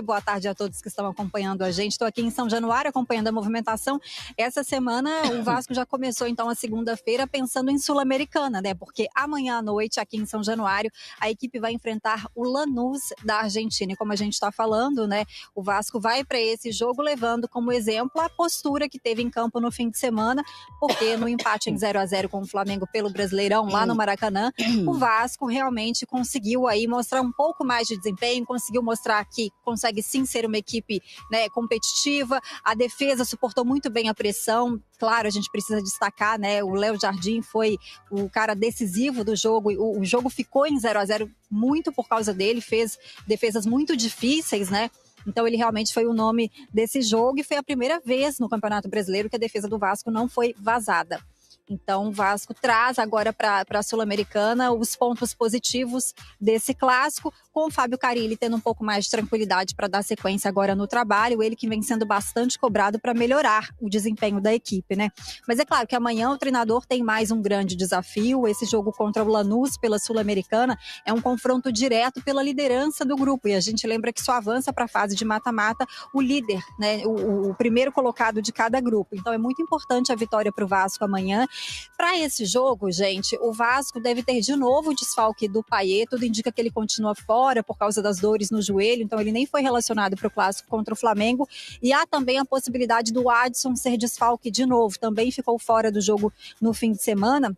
e boa tarde a todos que estão acompanhando a gente. Estou aqui em São Januário acompanhando a movimentação. Essa semana o Vasco já começou então a segunda-feira pensando em Sul-Americana, né? Porque amanhã à noite aqui em São Januário a equipe vai enfrentar o Lanús da Argentina. E como a gente está falando, né? O Vasco vai para esse jogo levando como exemplo a postura que teve em campo no fim de semana, porque no empate em 0-0 com o Flamengo pelo Brasileirão lá no Maracanã, o Vasco realmente conseguiu aí mostrar um pouco mais de desempenho, conseguiu mostrar que consegue sim ser uma equipe, né, competitiva. A defesa suportou muito bem a pressão. Claro, a gente precisa destacar, né, o Léo Jardim foi o cara decisivo do jogo. O jogo ficou em 0-0 muito por causa dele, fez defesas muito difíceis, né? Então ele realmente foi o nome desse jogo e foi a primeira vez no Campeonato Brasileiro que a defesa do Vasco não foi vazada. Então o Vasco traz agora para a Sul-Americana os pontos positivos desse clássico, com o Fábio Carille tendo um pouco mais de tranquilidade para dar sequência agora no trabalho, ele que vem sendo bastante cobrado para melhorar o desempenho da equipe, né? Mas é claro que amanhã o treinador tem mais um grande desafio. Esse jogo contra o Lanús pela Sul-Americana é um confronto direto pela liderança do grupo, e a gente lembra que só avança para a fase de mata-mata o líder, né? O primeiro colocado de cada grupo. Então é muito importante a vitória para o Vasco amanhã. Para esse jogo, gente, o Vasco deve ter de novo o desfalque do Payet. Tudo indica que ele continua fora por causa das dores no joelho, então ele nem foi relacionado para o clássico contra o Flamengo. E há também a possibilidade do Adson ser desfalque de novo. Também ficou fora do jogo no fim de semana,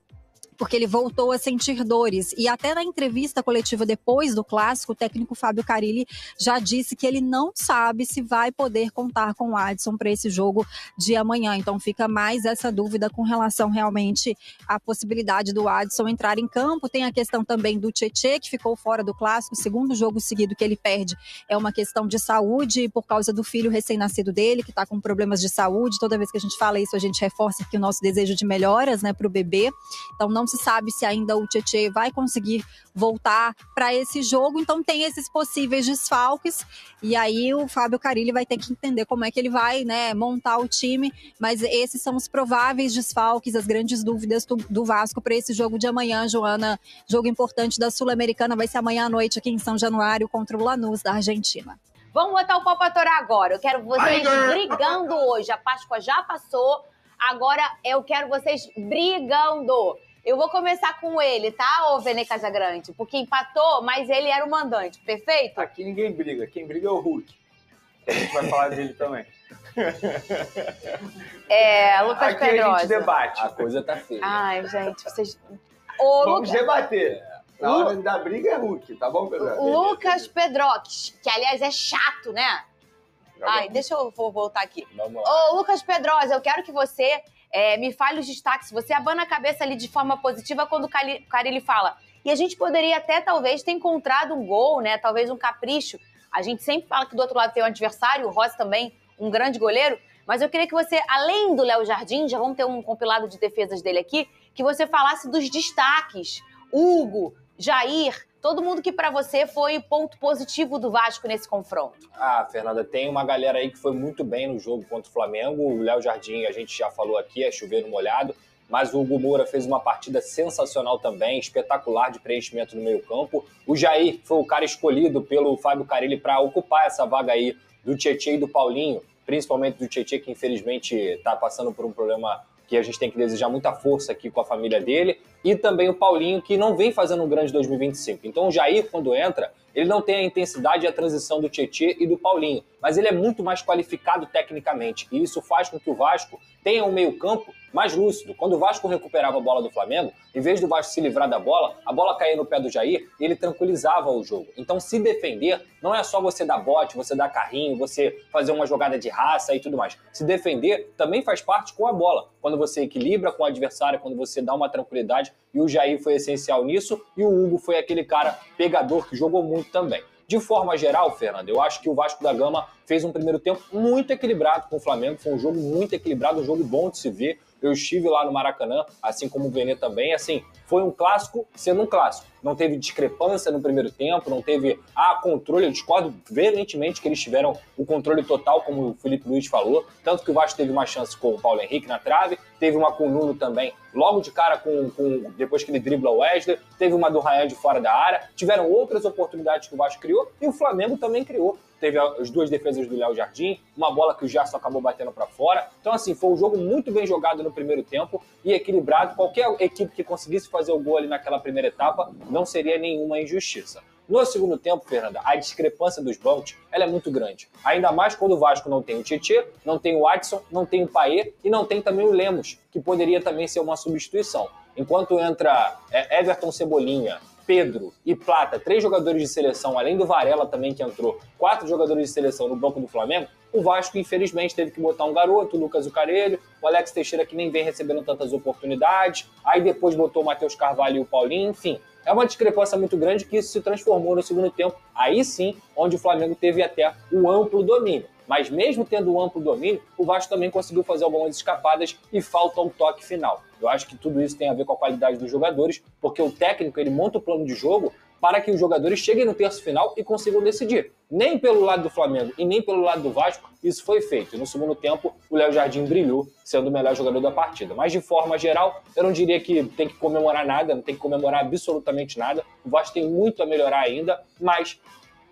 porque ele voltou a sentir dores. E até na entrevista coletiva depois do clássico, o técnico Fábio Carille já disse que ele não sabe se vai poder contar com o Adson para esse jogo de amanhã. Então fica mais essa dúvida com relação realmente à possibilidade do Adson entrar em campo. Tem a questão também do Tietê, que ficou fora do clássico. O segundo jogo seguido que ele perde é uma questão de saúde, por causa do filho recém-nascido dele, que está com problemas de saúde. Toda vez que a gente fala isso, a gente reforça aqui o nosso desejo de melhoras, né, para o bebê. Então não se sabe se ainda o Tietê vai conseguir voltar para esse jogo. Então tem esses possíveis desfalques, e aí o Fábio Carille vai ter que entender como é que ele vai, né, montar o time. Mas esses são os prováveis desfalques, as grandes dúvidas do Vasco para esse jogo de amanhã, Joana. Jogo importante da Sul-Americana vai ser amanhã à noite aqui em São Januário contra o Lanús da Argentina. Vamos botar o pau pra torar agora. Eu quero vocês brigando hoje. A Páscoa já passou, agora eu quero vocês brigando. Eu vou começar com ele, tá, ô Vene Casagrande? Porque empatou, mas ele era o mandante, perfeito? Aqui ninguém briga, quem briga é o Hulk. A gente vai falar dele também. Lucas Pedrosa. Aqui a gente debate. A coisa tá feia. Ai, gente, vocês... Vamos debater. Na hora da briga é Hulk, tá bom, Pedro? Lucas Pedrox, que aliás é chato, né? Ai, deixa eu voltar aqui. Ô, Lucas Pedrosa, eu quero que você... me fale os destaques. Você abana a cabeça ali de forma positiva quando o Carille fala. E a gente poderia até, talvez, ter encontrado um gol, né? Talvez um capricho. A gente sempre fala que do outro lado tem um adversário, o Rossi também, um grande goleiro. Mas eu queria que você, além do Léo Jardim, já vamos ter um compilado de defesas dele aqui, que você falasse dos destaques. Hugo, Jair, todo mundo que pra você foi ponto positivo do Vasco nesse confronto. Fernanda, tem uma galera aí que foi muito bem no jogo contra o Flamengo. O Léo Jardim, a gente já falou aqui, é chover no molhado. Mas o Hugo Moura fez uma partida sensacional também, espetacular de preenchimento no meio-campo. O Jair foi o cara escolhido pelo Fábio Carille para ocupar essa vaga aí do Tietê e do Paulinho, principalmente do Tietê, que infelizmente está passando por um problema que a gente tem que desejar muita força aqui com a família dele, e também o Paulinho, que não vem fazendo um grande 2025. Então o Jair, quando entra, ele não tem a intensidade e a transição do Tietê e do Paulinho, mas ele é muito mais qualificado tecnicamente, e isso faz com que o Vasco tenha um meio-campo mais lúcido. Quando o Vasco recuperava a bola do Flamengo, em vez do Vasco se livrar da bola, a bola caía no pé do Jair e ele tranquilizava o jogo. Então, se defender, não é só você dar bote, você dar carrinho, você fazer uma jogada de raça e tudo mais. Se defender também faz parte com a bola. Quando você equilibra com o adversário, quando você dá uma tranquilidade, e o Jair foi essencial nisso, e o Hugo foi aquele cara pegador que jogou muito também. De forma geral, Fernando, eu acho que o Vasco da Gama fez um primeiro tempo muito equilibrado com o Flamengo, foi um jogo muito equilibrado, um jogo bom de se ver. Eu estive lá no Maracanã, assim como o Vene também, assim, foi um clássico sendo um clássico. não teve discrepância no primeiro tempo, não teve controle. Eu discordo veementemente que eles tiveram o controle total, como o Felipe Luiz falou, tanto que o Vasco teve uma chance com o Paulo Henrique na trave, teve uma com o Nuno também, logo de cara depois que ele dribla o Wesley, teve uma do Ryan de fora da área, tiveram outras oportunidades que o Vasco criou e o Flamengo também criou. Teve as 2 defesas do Léo Jardim, uma bola que o Gerson acabou batendo para fora. Então, assim, foi um jogo muito bem jogado no primeiro tempo e equilibrado. Qualquer equipe que conseguisse fazer o gol ali naquela primeira etapa não seria nenhuma injustiça. No segundo tempo, Fernanda, a discrepância dos bancos ela é muito grande. Ainda mais quando o Vasco não tem o Tietê, não tem o Adson, não tem o Payet e não tem também o Lemos, que poderia também ser uma substituição. Enquanto entra Everton Cebolinha, Pedro e Plata, 3 jogadores de seleção, além do Varela também que entrou, 4 jogadores de seleção no banco do Flamengo, o Vasco infelizmente teve que botar um garoto, o Lucas Zucarelho, o Alex Teixeira que nem vem recebendo tantas oportunidades, aí depois botou o Matheus Carvalho e o Paulinho, enfim. É uma discrepância muito grande que isso se transformou no segundo tempo, aí sim, onde o Flamengo teve até um amplo domínio. Mas mesmo tendo um amplo domínio, o Vasco também conseguiu fazer algumas escapadas e falta um toque final. Eu acho que tudo isso tem a ver com a qualidade dos jogadores, porque o técnico ele monta o plano de jogo para que os jogadores cheguem no terço final e consigam decidir. Nem pelo lado do Flamengo e nem pelo lado do Vasco isso foi feito. E no segundo tempo, o Léo Jardim brilhou, sendo o melhor jogador da partida. Mas de forma geral, eu não diria que tem que comemorar nada, não tem que comemorar absolutamente nada. O Vasco tem muito a melhorar ainda, mas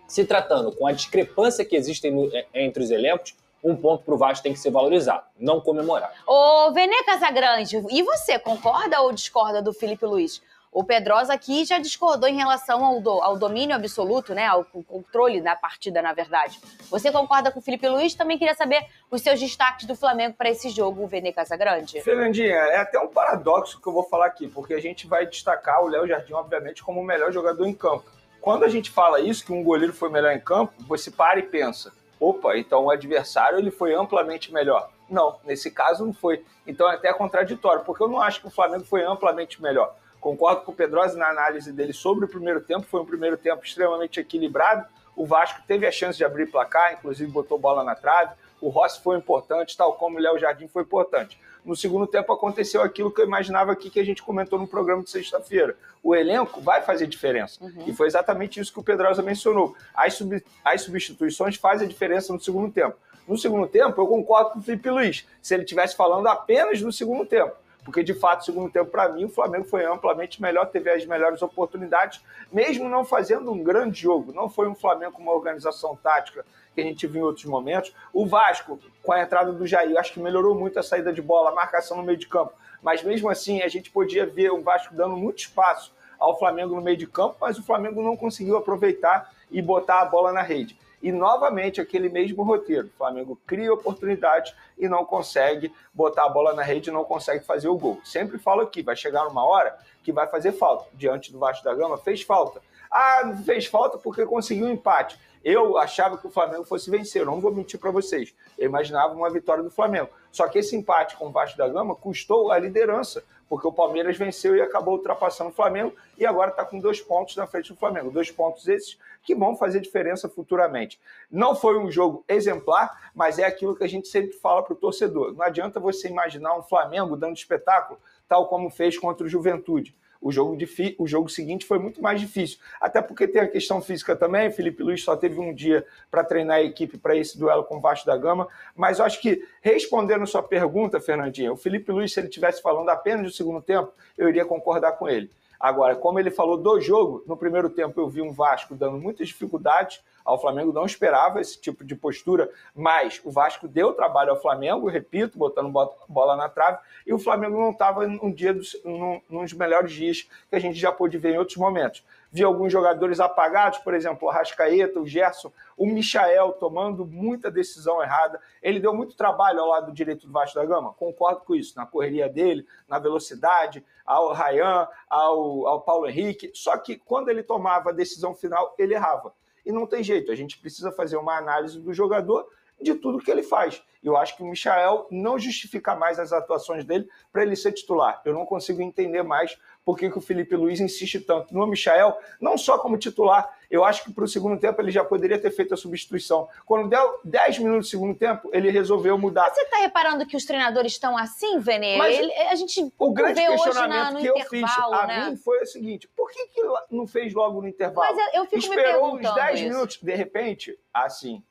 se tratando com a discrepância que existe entre os elencos, um ponto pro Vasco tem que ser valorizado, não comemorado. Ô, Vene Casagrande, e você, concorda ou discorda do Felipe Luiz? O Pedrosa aqui já discordou em relação ao domínio absoluto, né? Ao controle da partida, na verdade. Você concorda com o Felipe Luiz? Também queria saber os seus destaques do Flamengo para esse jogo, Vene Casagrande. Fernandinha, é até um paradoxo que eu vou falar aqui, porque a gente vai destacar o Léo Jardim, obviamente, como o melhor jogador em campo. Quando a gente fala isso, que um goleiro foi melhor em campo, você para e pensa, opa, então o adversário ele foi amplamente melhor. Não, nesse caso não foi. Então é até contraditório, porque eu não acho que o Flamengo foi amplamente melhor. Concordo com o Pedrosa na análise dele sobre o primeiro tempo, foi um primeiro tempo extremamente equilibrado, o Vasco teve a chance de abrir placar, inclusive botou bola na trave, o Rossi foi importante, tal como o Léo Jardim foi importante. No segundo tempo aconteceu aquilo que eu imaginava aqui que a gente comentou no programa de sexta-feira. O elenco vai fazer diferença. Uhum. E foi exatamente isso que o Pedrosa mencionou. As substituições fazem a diferença no segundo tempo. No segundo tempo, eu concordo com o Felipe Luiz, se ele estivesse falando apenas do segundo tempo. Porque, de fato, no segundo tempo, para mim, o Flamengo foi amplamente melhor, teve as melhores oportunidades, mesmo não fazendo um grande jogo. Não foi um Flamengo com uma organização tática que a gente viu em outros momentos. O Vasco, com a entrada do Jair, acho que melhorou muito a saída de bola, a marcação no meio de campo. Mas, mesmo assim, a gente podia ver o Vasco dando muito espaço ao Flamengo no meio de campo, mas o Flamengo não conseguiu aproveitar e botar a bola na rede. E, novamente, aquele mesmo roteiro. O Flamengo cria oportunidade e não consegue botar a bola na rede e não consegue fazer o gol. Sempre falo aqui, vai chegar uma hora que vai fazer falta. Diante do Vasco da Gama, fez falta. Ah, fez falta porque conseguiu um empate. Eu achava que o Flamengo fosse vencer, não vou mentir para vocês. Eu imaginava uma vitória do Flamengo. Só que esse empate com o Vasco da Gama custou a liderança, porque o Palmeiras venceu e acabou ultrapassando o Flamengo e agora está com 2 pontos na frente do Flamengo. 2 pontos esses que vão fazer diferença futuramente. Não foi um jogo exemplar, mas é aquilo que a gente sempre fala para o torcedor. Não adianta você imaginar um Flamengo dando espetáculo, tal como fez contra o Juventude. O jogo seguinte foi muito mais difícil. Até porque tem a questão física também. O Felipe Luiz só teve um dia para treinar a equipe para esse duelo com o Vasco da Gama. Mas eu acho que, respondendo a sua pergunta, Fernandinha, o Felipe Luiz, se ele estivesse falando apenas do segundo tempo, eu iria concordar com ele. Agora, como ele falou do jogo, no primeiro tempo eu vi um Vasco dando muitas dificuldades ao Flamengo, não esperava esse tipo de postura, mas o Vasco deu trabalho ao Flamengo, repito, botando bola na trave, e o Flamengo não estava num dos melhores dias que a gente já pôde ver em outros momentos. Vi alguns jogadores apagados, por exemplo, o Arrascaeta, o Gerson, o Michael tomando muita decisão errada. Ele deu muito trabalho ao lado direito do Vasco da Gama, concordo com isso, na correria dele, na velocidade, ao Ryan, ao Paulo Henrique, só que quando ele tomava a decisão final, ele errava. E não tem jeito, a gente precisa fazer uma análise do jogador de tudo que ele faz. E eu acho que o Michael não justifica mais as atuações dele para ele ser titular. Eu não consigo entender mais por que o Felipe Luiz insiste tanto no Michael, não só como titular. Eu acho que para o segundo tempo ele já poderia ter feito a substituição. Quando deu 10 minutos do segundo tempo, ele resolveu mudar. Mas você está reparando que os treinadores estão assim, Vene? A gente o grande vê questionamento hoje no que eu fiz né? mim foi o seguinte: por que não fez logo no intervalo? Mas eu fico Esperou me perguntando uns 10 isso. minutos, de repente, assim,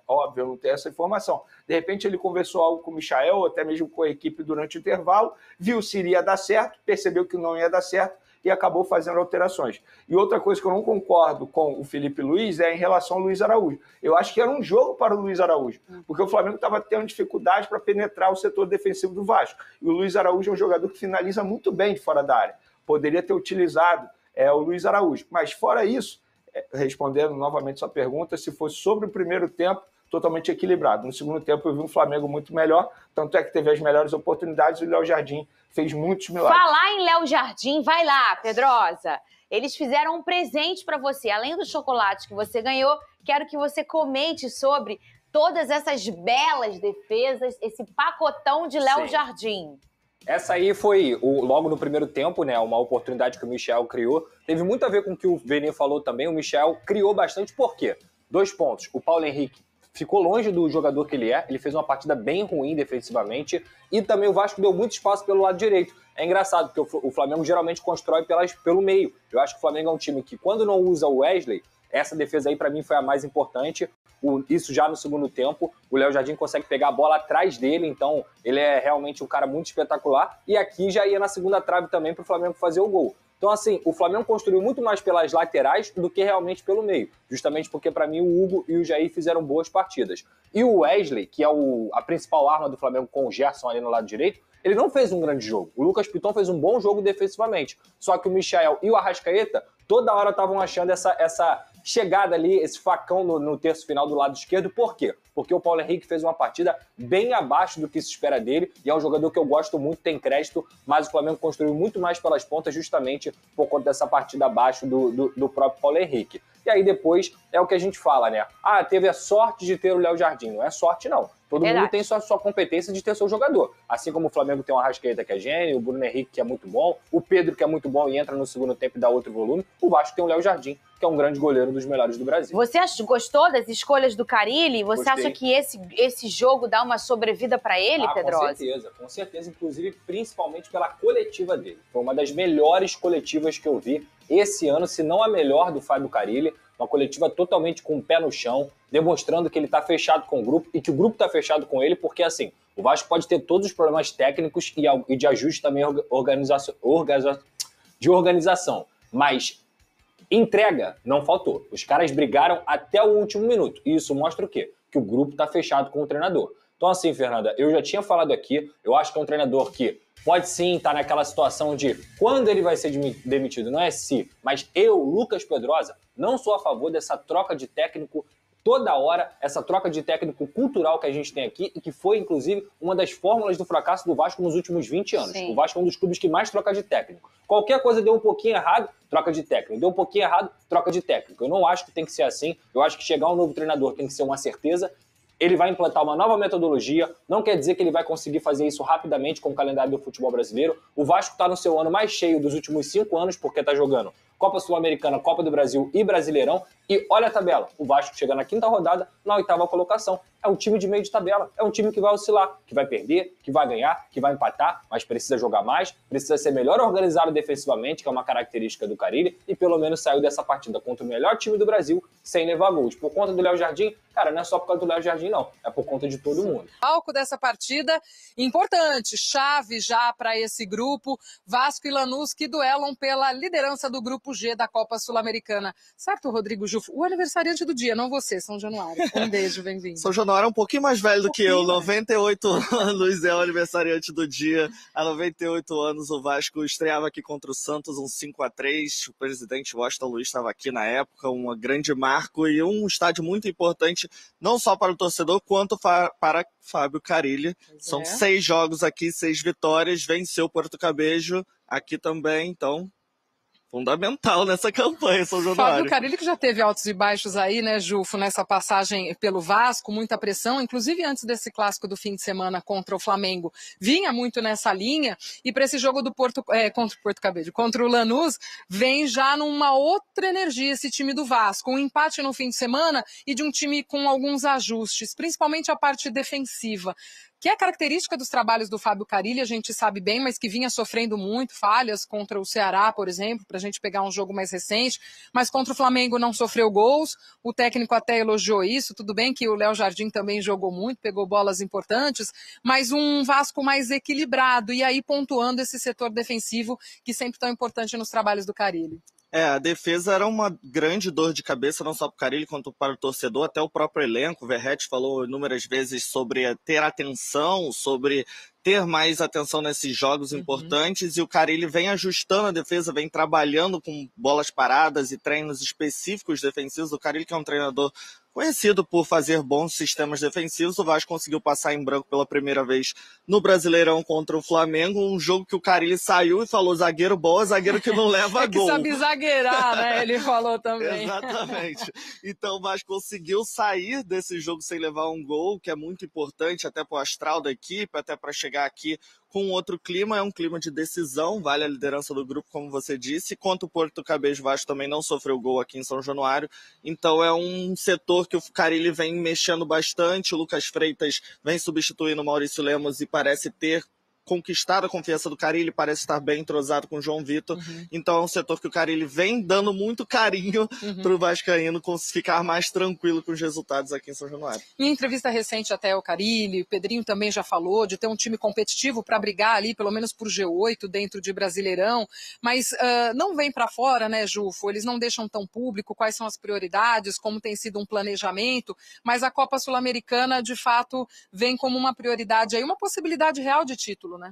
óbvio, eu não tenho essa informação. De repente ele conversou algo com o Michael, ou até mesmo com a equipe durante o intervalo, viu se iria dar certo, percebeu que não ia dar certo, e acabou fazendo alterações. E outra coisa que eu não concordo com o Felipe Luiz é em relação ao Luiz Araújo. Eu acho que era um jogo para o Luiz Araújo, porque o Flamengo estava tendo dificuldade para penetrar o setor defensivo do Vasco. E o Luiz Araújo é um jogador que finaliza muito bem de fora da área. Poderia ter utilizado o Luiz Araújo. Mas fora isso, respondendo novamente sua pergunta, se fosse sobre o primeiro tempo, totalmente equilibrado. No segundo tempo eu vi um Flamengo muito melhor, tanto é que teve as melhores oportunidades e o Léo Jardim fez muitos milagres. Falar em Léo Jardim, vai lá, Pedrosa. Eles fizeram um presente para você. Além do chocolate que você ganhou, quero que você comente sobre todas essas belas defesas, esse pacotão de Léo Jardim. Essa aí foi, logo no primeiro tempo, né, uma oportunidade que o Michel criou. Teve muito a ver com o que o Vene falou também. O Michel criou bastante, por quê? 2 pontos. O Paulo Henrique ficou longe do jogador que ele fez uma partida bem ruim defensivamente, e também o Vasco deu muito espaço pelo lado direito. É engraçado, porque o Flamengo geralmente constrói pelo meio. Eu acho que o Flamengo é um time que, quando não usa o Wesley, essa defesa aí para mim foi a mais importante. Isso já no segundo tempo, o Léo Jardim consegue pegar a bola atrás dele, então ele é realmente um cara muito espetacular, e aqui já ia na segunda trave também para o Flamengo fazer o gol. Então, assim, o Flamengo construiu muito mais pelas laterais do que realmente pelo meio. Justamente porque, para mim, o Hugo e o Jair fizeram boas partidas. E o Wesley, que é a principal arma do Flamengo com o Gerson ali no lado direito, ele não fez um grande jogo. O Lucas Piton fez um bom jogo defensivamente. Só que o Michael e o Arrascaeta toda hora estavam achando essa chegada ali, esse facão no terço final do lado esquerdo. Por quê? Porque o Paulo Henrique fez uma partida bem abaixo do que se espera dele, e é um jogador que eu gosto muito, tem crédito, mas o Flamengo construiu muito mais pelas pontas justamente por conta dessa partida abaixo do próprio Paulo Henrique. E aí depois é o que a gente fala, né? Teve a sorte de ter o Léo Jardim. Não é sorte, não. Todo mundo tem sua competência de ter seu jogador. Assim como o Flamengo tem o Arrascaeta, que é gênio, o Bruno Henrique, que é muito bom, o Pedro, que é muito bom e entra no segundo tempo e dá outro volume, o Vasco tem o Léo Jardim, que é um grande goleiro, dos melhores do Brasil. Você gostou das escolhas do Carille? Você Gostei. acha que esse jogo dá uma sobrevida para ele, Pedrosa? Com certeza, inclusive, principalmente pela coletiva dele. Foi uma das melhores coletivas que eu vi esse ano, se não a melhor do Fábio Carille. Uma coletiva totalmente com o pé no chão, demonstrando que ele está fechado com o grupo e que o grupo está fechado com ele, porque assim, o Vasco pode ter todos os problemas técnicos e de ajuste também de organização, mas entrega não faltou. Os caras brigaram até o último minuto, e isso mostra o quê? Que o grupo está fechado com o treinador. Então assim, Fernanda, eu já tinha falado aqui, eu acho que é um treinador que pode sim estar naquela situação de quando ele vai ser demitido, não é se, mas eu, Lucas Pedrosa, não sou a favor dessa troca de técnico toda hora, essa troca de técnico cultural que a gente tem aqui e que foi, inclusive, uma das fórmulas do fracasso do Vasco nos últimos 20 anos. Sim. O Vasco é um dos clubes que mais troca de técnico. Qualquer coisa deu um pouquinho errado, troca de técnico. Deu um pouquinho errado, troca de técnico. Eu não acho que tem que ser assim. Eu acho que chegar um novo treinador tem que ser uma certeza. Ele vai implantar uma nova metodologia, não quer dizer que ele vai conseguir fazer isso rapidamente com o calendário do futebol brasileiro. O Vasco está no seu ano mais cheio dos últimos 5 anos, porque está jogando Copa Sul-Americana, Copa do Brasil e Brasileirão. E olha a tabela, o Vasco chega na 5ª rodada, na 8ª colocação. É um time de meio de tabela, é um time que vai oscilar, que vai perder, que vai ganhar, que vai empatar, mas precisa jogar mais, precisa ser melhor organizado defensivamente, que é uma característica do Carille, e pelo menos saiu dessa partida contra o melhor time do Brasil sem levar gols. Por conta do Léo Jardim, cara, não é só por causa do Léo Jardim, não, é por conta de todo mundo. Palco dessa partida importante, chave já para esse grupo, Vasco e Lanús, que duelam pela liderança do grupo G da Copa Sul-Americana. Certo, Rodrigo Jufo? O aniversariante do dia, não você, São Januário. Um beijo, bem-vindo. São Januário é um pouquinho mais velho do que eu, 98 anos é o aniversariante do dia. Há 98 anos o Vasco estreava aqui contra o Santos, um 5-3. O presidente Washington Luiz estava aqui na época, um grande marco e um estádio muito importante, não só para o torcedor, quanto para Fábio Carille. São 6 jogos aqui, 6 vitórias, venceu o Porto Cabejo aqui também, então fundamental nessa campanha, São Januário. Fábio Carille, que já teve altos e baixos aí, né, Jufo, nessa passagem pelo Vasco, muita pressão, inclusive antes desse clássico do fim de semana contra o Flamengo, vinha muito nessa linha, e para esse jogo do contra o Porto Cabedelo, contra o Lanús, vem já numa outra energia esse time do Vasco, um empate no fim de semana e de um time com alguns ajustes, principalmente a parte defensiva, que é característica dos trabalhos do Fábio Carille, a gente sabe bem, mas que vinha sofrendo muito falhas contra o Ceará, por exemplo, para a gente pegar um jogo mais recente, mas contra o Flamengo não sofreu gols, o técnico até elogiou isso, tudo bem que o Léo Jardim também jogou muito, pegou bolas importantes, mas um Vasco mais equilibrado, e aí pontuando esse setor defensivo, que sempre tão importante nos trabalhos do Carille. A defesa era uma grande dor de cabeça, não só para o Carille quanto para o torcedor, até o próprio elenco. O Verratti falou inúmeras vezes sobre ter atenção, sobre ter mais atenção nesses jogos importantes, e o Carille vem ajustando a defesa, vem trabalhando com bolas paradas e treinos específicos defensivos. O Carille, que é um treinador conhecido por fazer bons sistemas defensivos, o Vasco conseguiu passar em branco pela primeira vez no Brasileirão contra o Flamengo, um jogo que o Carille saiu e falou: zagueiro bom, zagueiro que não leva que gol. Sabe zagueirar, né? Ele falou também. Exatamente. Então o Vasco conseguiu sair desse jogo sem levar um gol, que é muito importante até para o astral da equipe, até para chegar aqui com outro clima, é um clima de decisão, vale a liderança do grupo, como você disse. Quanto o Porto Cabedelo, Vasco também não sofreu gol aqui em São Januário, então é um setor que o Carille vem mexendo bastante. O Lucas Freitas vem substituindo o Maurício Lemos e parece ter conquistado a confiança do Carille, parece estar bem entrosado com o João Vitor, então é um setor que o Carille vem dando muito carinho para o vascaíno ficar mais tranquilo com os resultados aqui em São Januário. Em entrevista recente até o Carille, o Pedrinho também já falou de ter um time competitivo para brigar ali, pelo menos por G8 dentro de Brasileirão, mas não vem para fora, né, Jufo? Eles não deixam tão público quais são as prioridades, como tem sido um planejamento, mas a Copa Sul-Americana, de fato, vem como uma prioridade aí, uma possibilidade real de título, né?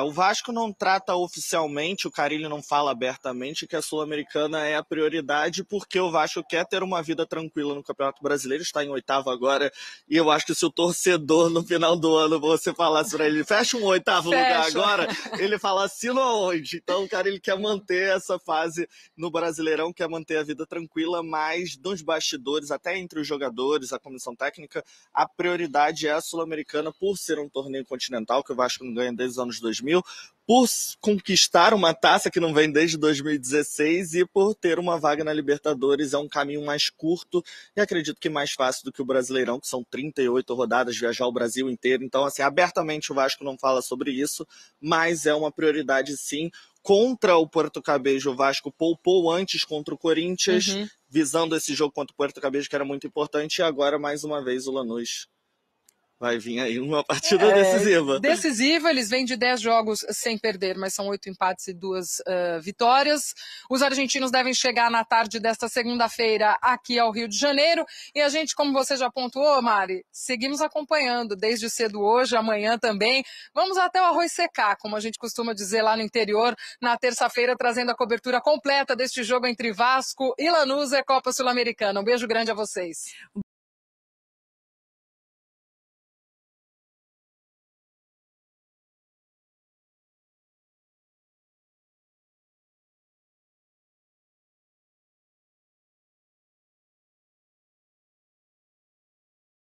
O Vasco não trata oficialmente, o Carille não fala abertamente que a Sul-Americana é a prioridade, porque o Vasco quer ter uma vida tranquila no Campeonato Brasileiro, está em 8º agora, e eu acho que se o torcedor no final do ano você falasse para ele, fecha um 8º lugar agora, ele fala, assina aonde? Então o Carille quer manter essa fase no Brasileirão, quer manter a vida tranquila, mas nos bastidores, até entre os jogadores, a comissão técnica, a prioridade é a Sul-Americana, por ser um torneio continental que o Vasco não ganha desde os anos 2000, por conquistar uma taça que não vem desde 2016 e por ter uma vaga na Libertadores. É um caminho mais curto e acredito que mais fácil do que o Brasileirão, que são 38 rodadas, viajar o Brasil inteiro. Então, assim, abertamente o Vasco não fala sobre isso, mas é uma prioridade sim. Contra o Porto Cabedelo, o Vasco poupou antes contra o Corinthians, visando esse jogo contra o Porto Cabedelo, que era muito importante, e agora, mais uma vez, o Lanús vai vir aí uma partida decisiva. Decisiva, eles vêm de 10 jogos sem perder, mas são 8 empates e 2 vitórias. Os argentinos devem chegar na tarde desta segunda-feira aqui ao Rio de Janeiro. E a gente, como você já pontuou, Mari, seguimos acompanhando desde cedo hoje, amanhã também. Vamos até o arroz secar, como a gente costuma dizer lá no interior, na terça-feira, trazendo a cobertura completa deste jogo entre Vasco e Lanús e Copa Sul-Americana. Um beijo grande a vocês.